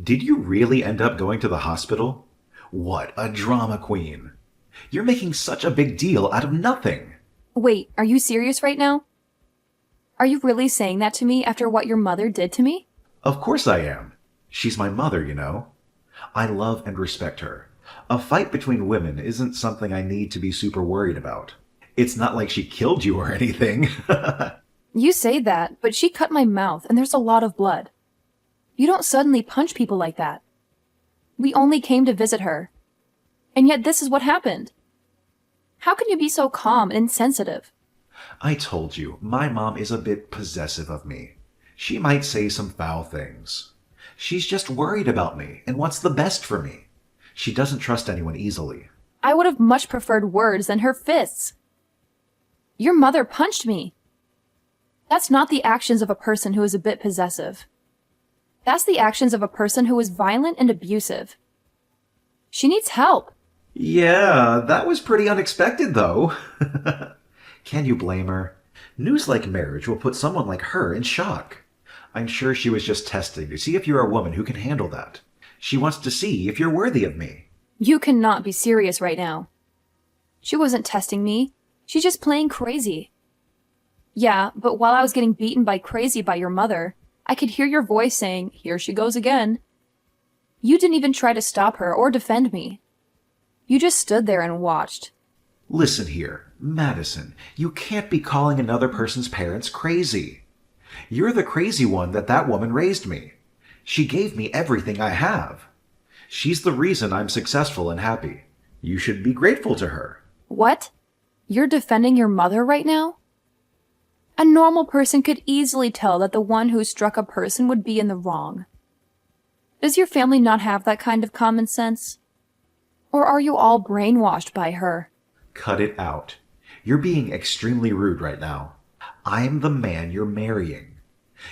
Did you really end up going to the hospital? What a drama queen. You're making such a big deal out of nothing. Wait, are you serious right now? Are you really saying that to me after what your mother did to me? Of course I am. She's my mother, you know. I love and respect her. A fight between women isn't something I need to be super worried about. It's not like she killed you or anything. You say that, but she cut my mouth and there's a lot of blood. You don't suddenly punch people like that. We only came to visit her. And yet this is what happened. How can you be so calm and insensitive? I told you, my mom is a bit possessive of me. She might say some foul things. She's just worried about me and wants the best for me. She doesn't trust anyone easily. I would have much preferred words than her fists. Your mother punched me. That's not the actions of a person who is a bit possessive. That's the actions of a person who is violent and abusive. She needs help. Yeah, that was pretty unexpected, though. Can you blame her? News like marriage will put someone like her in shock. I'm sure she was just testing to see if you're a woman who can handle that. She wants to see if you're worthy of me. You cannot be serious right now. She wasn't testing me. She's just playing crazy. Yeah, but while I was getting beaten by crazy by your mother, I could hear your voice saying, "Here she goes again." You didn't even try to stop her or defend me. You just stood there and watched. Listen here, Madison, you can't be calling another person's parents crazy. You're the crazy one that woman raised me. She gave me everything I have. She's the reason I'm successful and happy. You should be grateful to her. What? You're defending your mother right now? A normal person could easily tell that the one who struck a person would be in the wrong. Does your family not have that kind of common sense? Or are you all brainwashed by her? Cut it out. You're being extremely rude right now. I'm the man you're marrying.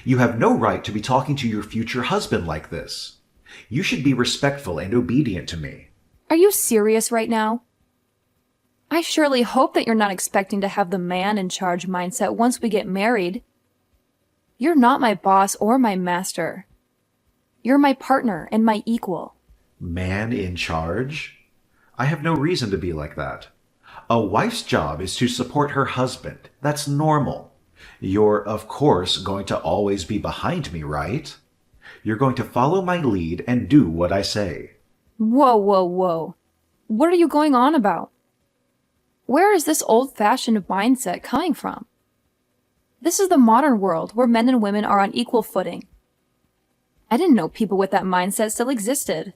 You have no right to be talking to your future husband like this. You should be respectful and obedient to me. Are you serious right now? I surely hope that you're not expecting to have the man in charge mindset once we get married. You're not my boss or my master. You're my partner and my equal. Man in charge? I have no reason to be like that. A wife's job is to support her husband. That's normal. You're, of course, going to always be behind me, right? You're going to follow my lead and do what I say. Whoa, whoa, whoa. What are you going on about? Where is this old-fashioned mindset coming from? This is the modern world where men and women are on equal footing. I didn't know people with that mindset still existed.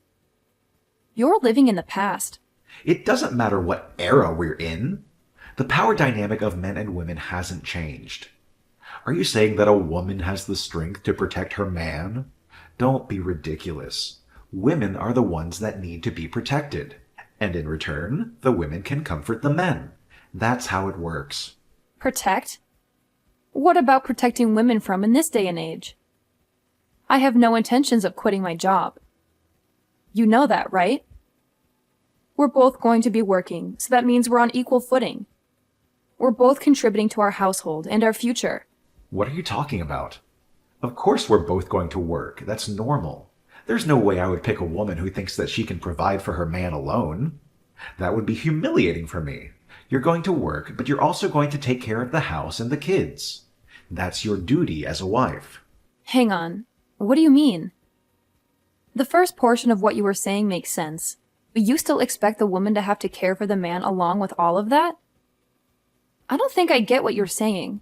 You're living in the past. It doesn't matter what era we're in. The power dynamic of men and women hasn't changed. Are you saying that a woman has the strength to protect her man? Don't be ridiculous. Women are the ones that need to be protected. And in return, the women can comfort the men. That's how it works. Protect? What about protecting women from in this day and age? I have no intentions of quitting my job. You know that, right? We're both going to be working, so that means we're on equal footing. We're both contributing to our household and our future. What are you talking about? Of course we're both going to work. That's normal. There's no way I would pick a woman who thinks that she can provide for her man alone. That would be humiliating for me. You're going to work, but you're also going to take care of the house and the kids. That's your duty as a wife. Hang on. What do you mean? The first portion of what you were saying makes sense, but you still expect the woman to have to care for the man along with all of that? I don't think I get what you're saying.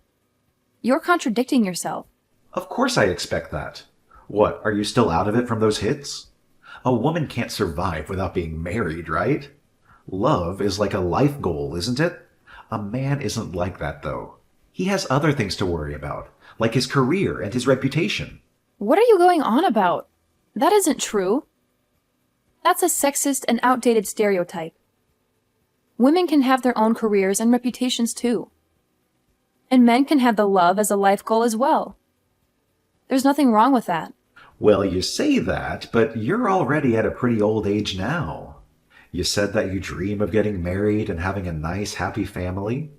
You're contradicting yourself. Of course I expect that. What, are you still out of it from those hits? A woman can't survive without being married, right? Love is like a life goal, isn't it? A man isn't like that, though. He has other things to worry about, like his career and his reputation. What are you going on about? That isn't true. That's a sexist and outdated stereotype. Women can have their own careers and reputations too. And men can have the love as a life goal as well. There's nothing wrong with that. Well, you say that, but you're already at a pretty old age now. You said that you dream of getting married and having a nice, happy family.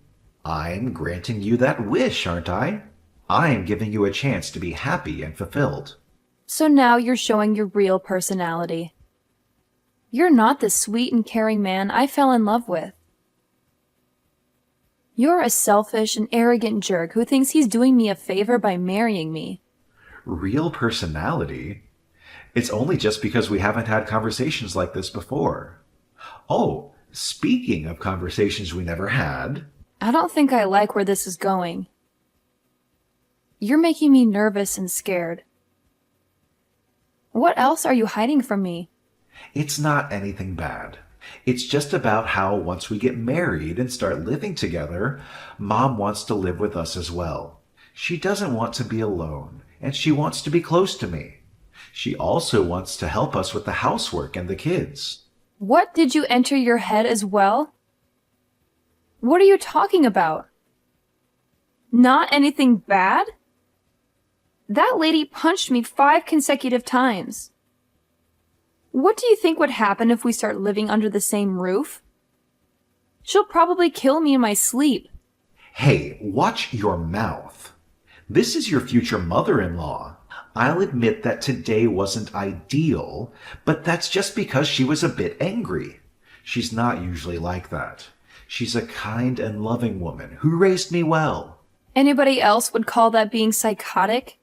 I'm granting you that wish, aren't I? I'm giving you a chance to be happy and fulfilled. So now you're showing your real personality. You're not the sweet and caring man I fell in love with. You're a selfish and arrogant jerk who thinks he's doing me a favor by marrying me. Real personality? It's only just because we haven't had conversations like this before. Oh, speaking of conversations we never had. I don't think I like where this is going. You're making me nervous and scared. What else are you hiding from me? It's not anything bad. It's just about how once we get married and start living together, Mom wants to live with us as well. She doesn't want to be alone, and she wants to be close to me. She also wants to help us with the housework and the kids. What did you enter your head as well? What are you talking about? Not anything bad? That lady punched me 5 consecutive times. What do you think would happen if we start living under the same roof? She'll probably kill me in my sleep. Hey, watch your mouth. This is your future mother-in-law. I'll admit that today wasn't ideal, but that's just because she was a bit angry. She's not usually like that. She's a kind and loving woman who raised me well. Anybody else would call that being psychotic?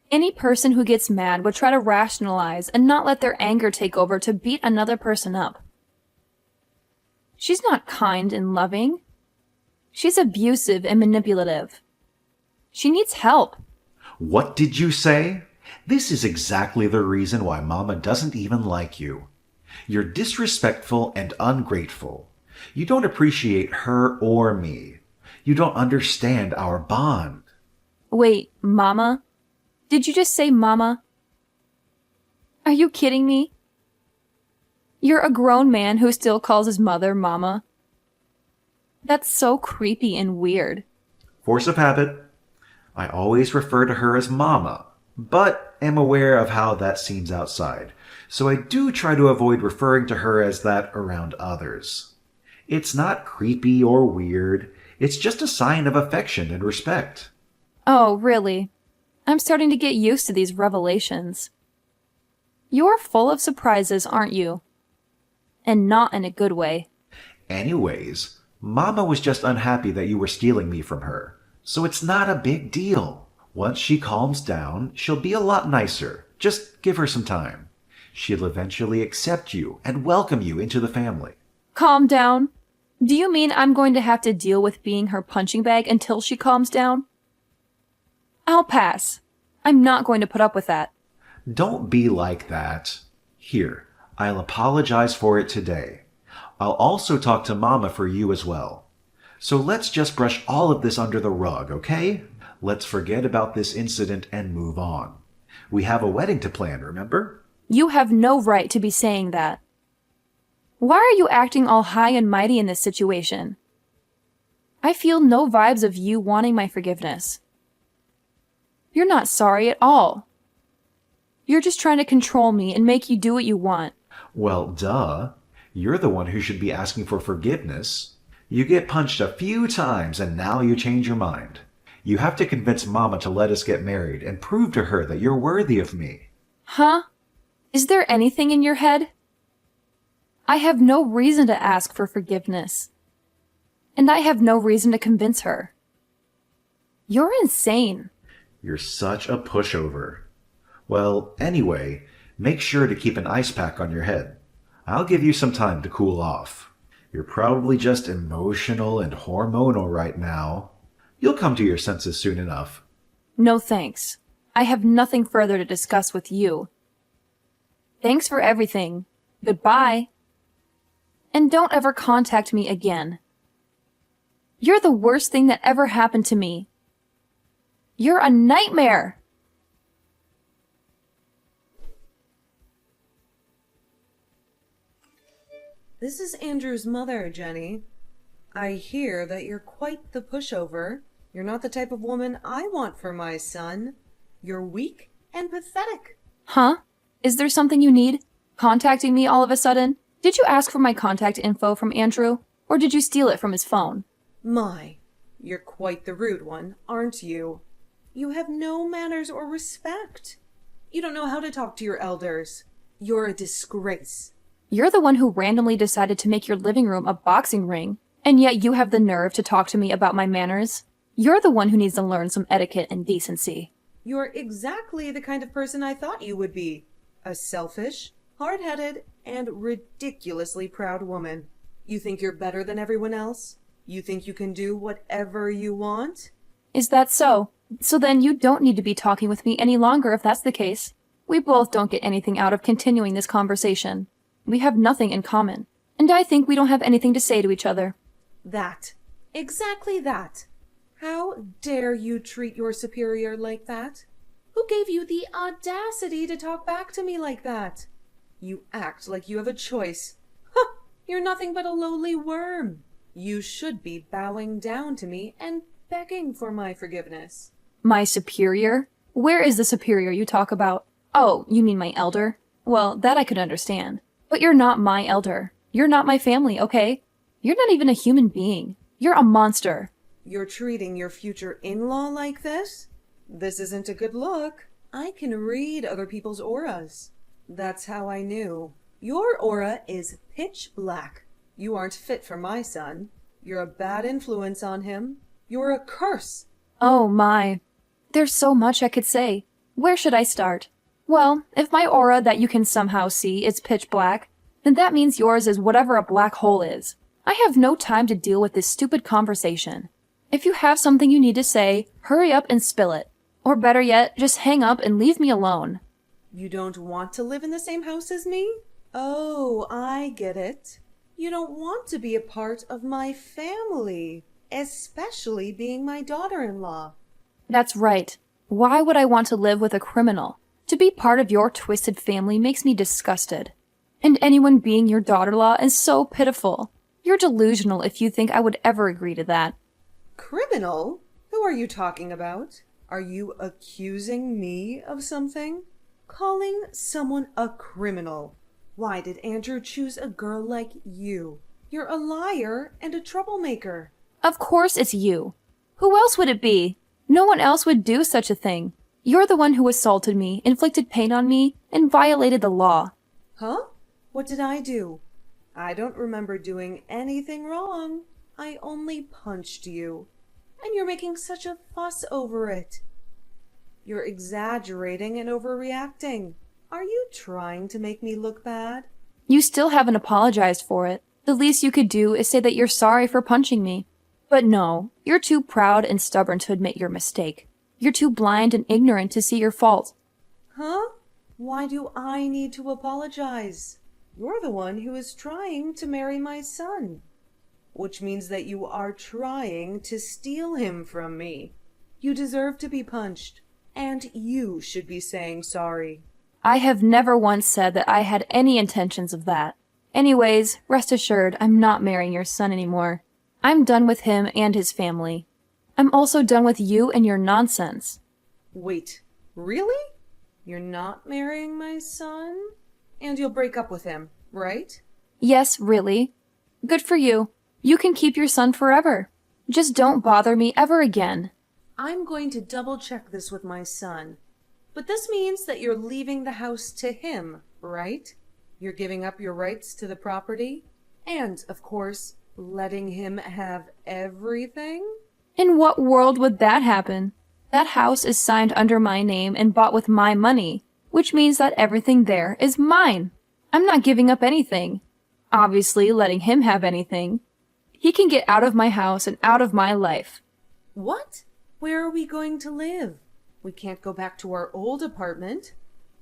Any person who gets mad would try to rationalize and not let their anger take over to beat another person up. She's not kind and loving. She's abusive and manipulative. She needs help. What did you say? This is exactly the reason why Mama doesn't even like you. You're disrespectful and ungrateful. You don't appreciate her or me. You don't understand our bond. Wait, Mama? Did you just say Mama? Are you kidding me? You're a grown man who still calls his mother Mama. That's so creepy and weird. Force of habit. I always refer to her as Mama, but am aware of how that seems outside, so I do try to avoid referring to her as that around others. It's not creepy or weird. It's just a sign of affection and respect. Oh, really? I'm starting to get used to these revelations. You're full of surprises, aren't you? And not in a good way. Anyways, Mama was just unhappy that you were stealing me from her, so it's not a big deal. Once she calms down, she'll be a lot nicer. Just give her some time. She'll eventually accept you and welcome you into the family. Calm down? Do you mean I'm going to have to deal with being her punching bag until she calms down? I'll pass. I'm not going to put up with that. Don't be like that. Here, I'll apologize for it today. I'll also talk to Mama for you as well. So let's just brush all of this under the rug, okay? Let's forget about this incident and move on. We have a wedding to plan, remember? You have no right to be saying that. Why are you acting all high and mighty in this situation? I feel no vibes of you wanting my forgiveness. You're not sorry at all. You're just trying to control me and make you do what you want. Well, duh. You're the one who should be asking for forgiveness. You get punched a few times and now you change your mind. You have to convince Mama to let us get married and prove to her that you're worthy of me. Huh? Is there anything in your head? I have no reason to ask for forgiveness. And I have no reason to convince her. You're insane. You're such a pushover. Well, anyway, make sure to keep an ice pack on your head. I'll give you some time to cool off. You're probably just emotional and hormonal right now. You'll come to your senses soon enough. No thanks. I have nothing further to discuss with you. Thanks for everything. Goodbye. And don't ever contact me again. You're the worst thing that ever happened to me. You're a nightmare! This is Andrew's mother, Jenny. I hear that you're quite the pushover. You're not the type of woman I want for my son. You're weak and pathetic. Huh? Is there something you need? Contacting me all of a sudden? Did you ask for my contact info from Andrew? Or did you steal it from his phone? My, you're quite the rude one, aren't you? You have no manners or respect. You don't know how to talk to your elders. You're a disgrace. You're the one who randomly decided to make your living room a boxing ring, and yet you have the nerve to talk to me about my manners. You're the one who needs to learn some etiquette and decency. You're exactly the kind of person I thought you would be. A selfish, hard-headed, and ridiculously proud woman. You think you're better than everyone else? You think you can do whatever you want? Is that so? So then you don't need to be talking with me any longer if that's the case. We both don't get anything out of continuing this conversation. We have nothing in common, and I think we don't have anything to say to each other. That. Exactly that. How dare you treat your superior like that? Who gave you the audacity to talk back to me like that? You act like you have a choice. Huh! You're nothing but a lowly worm. You should be bowing down to me and begging for my forgiveness. My superior? Where is the superior you talk about? Oh, you mean my elder? Well, that I could understand. But you're not my elder. You're not my family, okay? You're not even a human being. You're a monster. You're treating your future in-law like this? This isn't a good look. I can read other people's auras. That's how I knew. Your aura is pitch black. You aren't fit for my son. You're a bad influence on him. You're a curse. Oh my. There's so much I could say. Where should I start? Well, if my aura that you can somehow see is pitch black, then that means yours is whatever a black hole is. I have no time to deal with this stupid conversation. If you have something you need to say, hurry up and spill it. Or better yet, just hang up and leave me alone. You don't want to live in the same house as me? Oh, I get it. You don't want to be a part of my family, especially being my daughter-in-law. That's right. Why would I want to live with a criminal? To be part of your twisted family makes me disgusted. And anyone being your daughter-in-law is so pitiful. You're delusional if you think I would ever agree to that. Criminal? Who are you talking about? Are you accusing me of something? Calling someone a criminal? Why did Andrew choose a girl like you? You're a liar and a troublemaker. Of course it's you. Who else would it be? No one else would do such a thing. You're the one who assaulted me, inflicted pain on me, and violated the law. Huh? What did I do? I don't remember doing anything wrong. I only punched you. And you're making such a fuss over it. You're exaggerating and overreacting. Are you trying to make me look bad? You still haven't apologized for it. The least you could do is say that you're sorry for punching me. But no, you're too proud and stubborn to admit your mistake. You're too blind and ignorant to see your fault. Huh? Why do I need to apologize? You're the one who is trying to marry my son. Which means that you are trying to steal him from me. You deserve to be punched, and you should be saying sorry. I have never once said that I had any intentions of that. Anyways, rest assured, I'm not marrying your son anymore. I'm done with him and his family. I'm also done with you and your nonsense. Wait, really? You're not marrying my son? And you'll break up with him, right? Yes, really. Good for you. You can keep your son forever. Just don't bother me ever again. I'm going to double-check this with my son. But this means that you're leaving the house to him, right? You're giving up your rights to the property? And, of course, letting him have everything? In what world would that happen? That house is signed under my name and bought with my money, which means that everything there is mine. I'm not giving up anything. Obviously, letting him have anything. He can get out of my house and out of my life. What? Where are we going to live? We can't go back to our old apartment.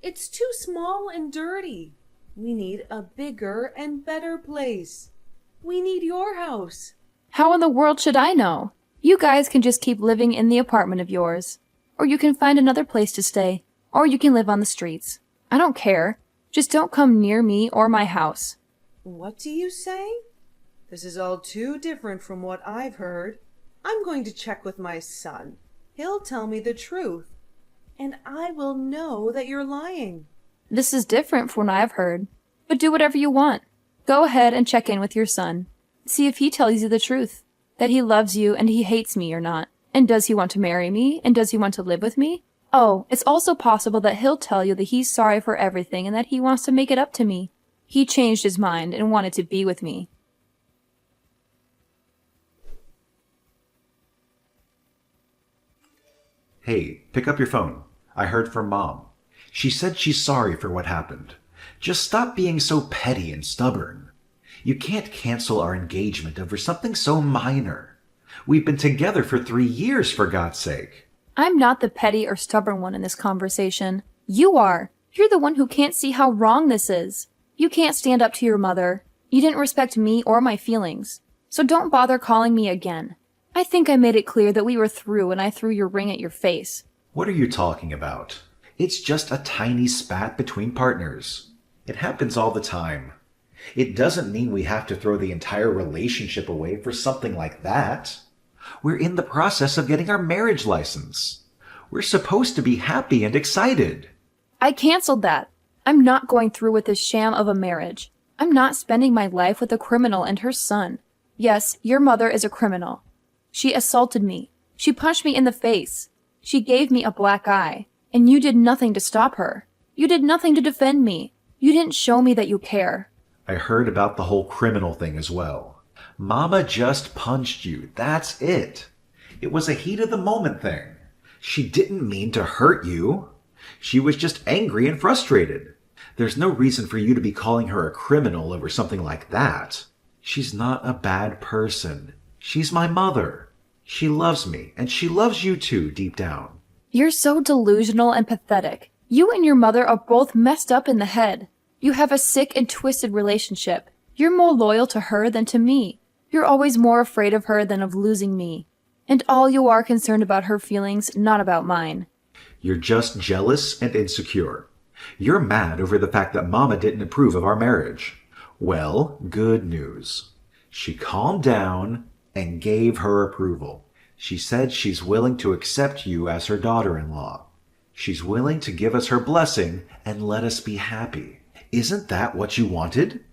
It's too small and dirty. We need a bigger and better place. We need your house. How in the world should I know? You guys can just keep living in the apartment of yours. Or you can find another place to stay. Or you can live on the streets. I don't care. Just don't come near me or my house. What do you say? This is all too different from what I've heard. I'm going to check with my son. He'll tell me the truth. And I will know that you're lying. This is different from what I've heard. But do whatever you want. Go ahead and check in with your son. See if he tells you the truth. That he loves you and he hates me or not. And does he want to marry me? And does he want to live with me? Oh, it's also possible that he'll tell you that he's sorry for everything and that he wants to make it up to me. He changed his mind and wanted to be with me. Hey, pick up your phone. I heard from Mom. She said she's sorry for what happened. Just stop being so petty and stubborn. You can't cancel our engagement over something so minor. We've been together for 3 years, for God's sake. I'm not the petty or stubborn one in this conversation. You are. You're the one who can't see how wrong this is. You can't stand up to your mother. You didn't respect me or my feelings. So don't bother calling me again. I think I made it clear that we were through and I threw your ring at your face. What are you talking about? It's just a tiny spat between partners. It happens all the time. It doesn't mean we have to throw the entire relationship away for something like that. We're in the process of getting our marriage license. We're supposed to be happy and excited. I canceled that. I'm not going through with this sham of a marriage. I'm not spending my life with a criminal and her son. Yes, your mother is a criminal. She assaulted me. She punched me in the face. She gave me a black eye. And you did nothing to stop her. You did nothing to defend me. You didn't show me that you care. I heard about the whole criminal thing as well. Mama just punched you. That's it. It was a heat of the moment thing. She didn't mean to hurt you. She was just angry and frustrated. There's no reason for you to be calling her a criminal over something like that. She's not a bad person. She's my mother. She loves me, and she loves you too, deep down. You're so delusional and pathetic. You and your mother are both messed up in the head. You have a sick and twisted relationship. You're more loyal to her than to me. You're always more afraid of her than of losing me. And all you are concerned about her feelings, not about mine. You're just jealous and insecure. You're mad over the fact that Mama didn't approve of our marriage. Well, good news. She calmed down and gave her approval. She said she's willing to accept you as her daughter-in-law. She's willing to give us her blessing and let us be happy. Isn't that what you wanted?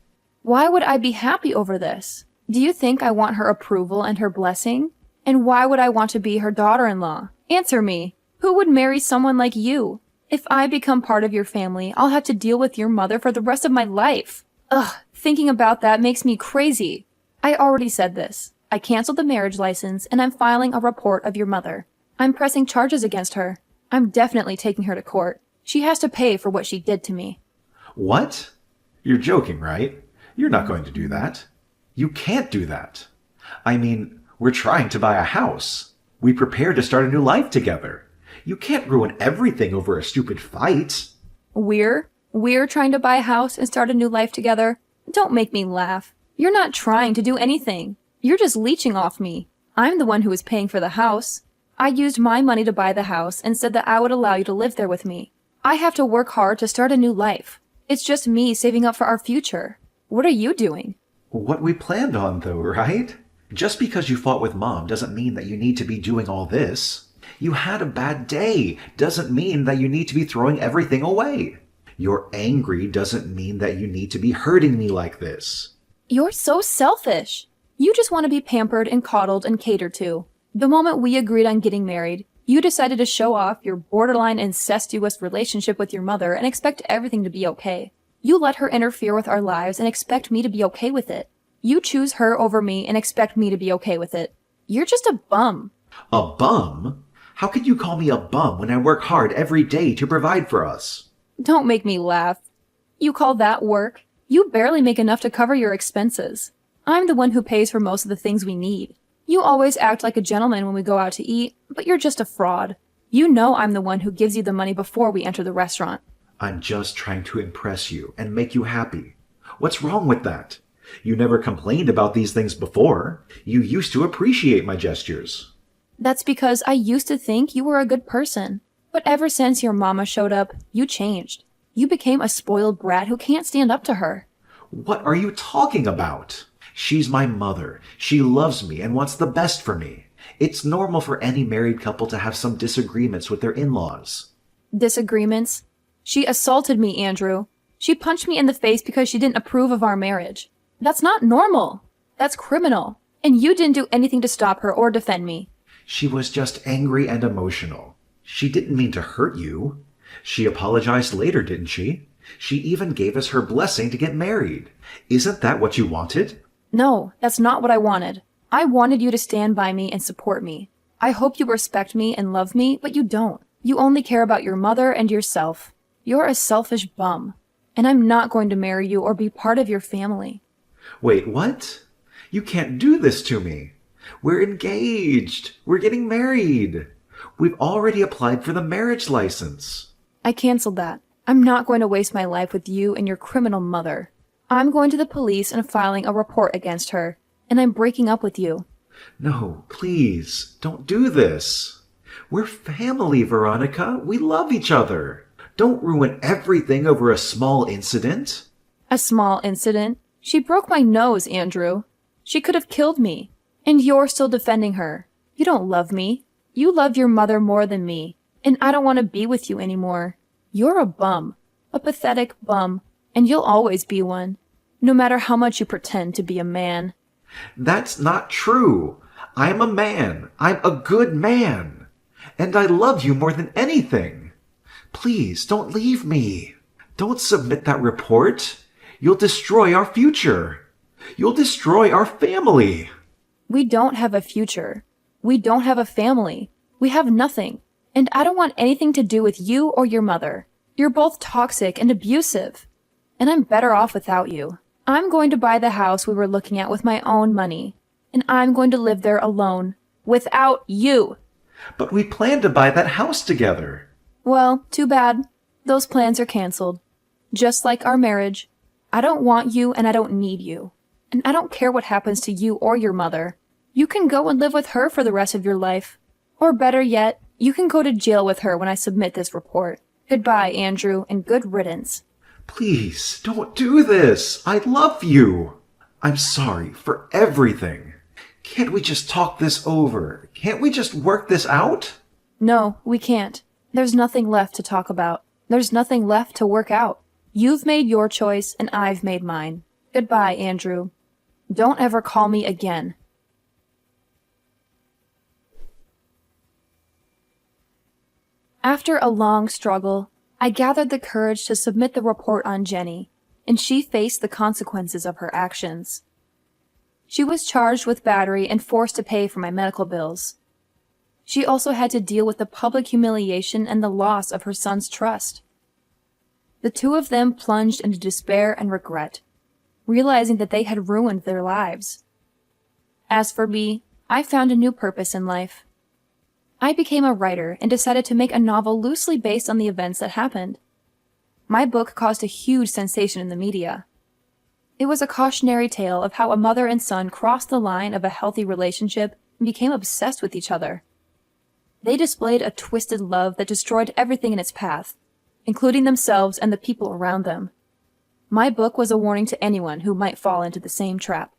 Why would I be happy over this? Do you think I want her approval and her blessing? And why would I want to be her daughter-in-law? Answer me. Who would marry someone like you? If I become part of your family, I'll have to deal with your mother for the rest of my life. Ugh, thinking about that makes me crazy. I already said this. I canceled the marriage license and I'm filing a report of your mother. I'm pressing charges against her. I'm definitely taking her to court. She has to pay for what she did to me. What? You're joking, right? You're not going to do that. You can't do that. I mean, we're trying to buy a house. We prepared to start a new life together. You can't ruin everything over a stupid fight. We're trying to buy a house and start a new life together? Don't make me laugh. You're not trying to do anything. You're just leeching off me. I'm the one who is paying for the house. I used my money to buy the house and said that I would allow you to live there with me. I have to work hard to start a new life. It's just me saving up for our future. What are you doing? What we planned on, though, right? Just because you fought with Mom doesn't mean that you need to be doing all this. You had a bad day doesn't mean that you need to be throwing everything away. You're angry doesn't mean that you need to be hurting me like this. You're so selfish. You just want to be pampered and coddled and catered to. The moment we agreed on getting married, you decided to show off your borderline incestuous relationship with your mother and expect everything to be okay. You let her interfere with our lives and expect me to be okay with it. You choose her over me and expect me to be okay with it. You're just a bum. A bum? How could you call me a bum when I work hard every day to provide for us? Don't make me laugh. You call that work? You barely make enough to cover your expenses. I'm the one who pays for most of the things we need. You always act like a gentleman when we go out to eat, but you're just a fraud. You know I'm the one who gives you the money before we enter the restaurant. I'm just trying to impress you and make you happy. What's wrong with that? You never complained about these things before. You used to appreciate my gestures. That's because I used to think you were a good person. But ever since your mama showed up, you changed. You became a spoiled brat who can't stand up to her. What are you talking about? She's my mother. She loves me and wants the best for me. It's normal for any married couple to have some disagreements with their in-laws. Disagreements? She assaulted me, Andrew. She punched me in the face because she didn't approve of our marriage. That's not normal. That's criminal. And you didn't do anything to stop her or defend me. She was just angry and emotional. She didn't mean to hurt you. She apologized later, didn't she? She even gave us her blessing to get married. Isn't that what you wanted? No, that's not what I wanted. I wanted you to stand by me and support me. I hope you respect me and love me, but you don't. You only care about your mother and yourself. You're a selfish bum. And I'm not going to marry you or be part of your family. Wait, what? You can't do this to me. We're engaged. We're getting married. We've already applied for the marriage license. I canceled that. I'm not going to waste my life with you and your criminal mother. I'm going to the police and filing a report against her. And I'm breaking up with you. No, please, don't do this. We're family, Veronica. We love each other. Don't ruin everything over a small incident. A small incident? She broke my nose, Andrew. She could have killed me. And you're still defending her. You don't love me. You love your mother more than me. And I don't want to be with you anymore. You're a bum. A pathetic bum. And you'll always be one. No matter how much you pretend to be a man. That's not true. I'm a man. I'm a good man. And I love you more than anything. Please, don't leave me. Don't submit that report. You'll destroy our future. You'll destroy our family. We don't have a future. We don't have a family. We have nothing. And I don't want anything to do with you or your mother. You're both toxic and abusive. And I'm better off without you. I'm going to buy the house we were looking at with my own money. And I'm going to live there alone. Without you. But we planned to buy that house together. Well, too bad. Those plans are canceled. Just like our marriage. I don't want you and I don't need you. And I don't care what happens to you or your mother. You can go and live with her for the rest of your life. Or better yet, you can go to jail with her when I submit this report. Goodbye, Andrew, and good riddance. Please, don't do this. I love you. I'm sorry for everything. Can't we just talk this over? Can't we just work this out? No, we can't. There's nothing left to talk about. There's nothing left to work out. You've made your choice, and I've made mine. Goodbye, Andrew. Don't ever call me again. After a long struggle, I gathered the courage to submit the report on Jenny, and she faced the consequences of her actions. She was charged with battery and forced to pay for my medical bills. She also had to deal with the public humiliation and the loss of her son's trust. The two of them plunged into despair and regret, realizing that they had ruined their lives. As for me, I found a new purpose in life. I became a writer and decided to make a novel loosely based on the events that happened. My book caused a huge sensation in the media. It was a cautionary tale of how a mother and son crossed the line of a healthy relationship and became obsessed with each other. They displayed a twisted love that destroyed everything in its path, including themselves and the people around them. My book was a warning to anyone who might fall into the same trap.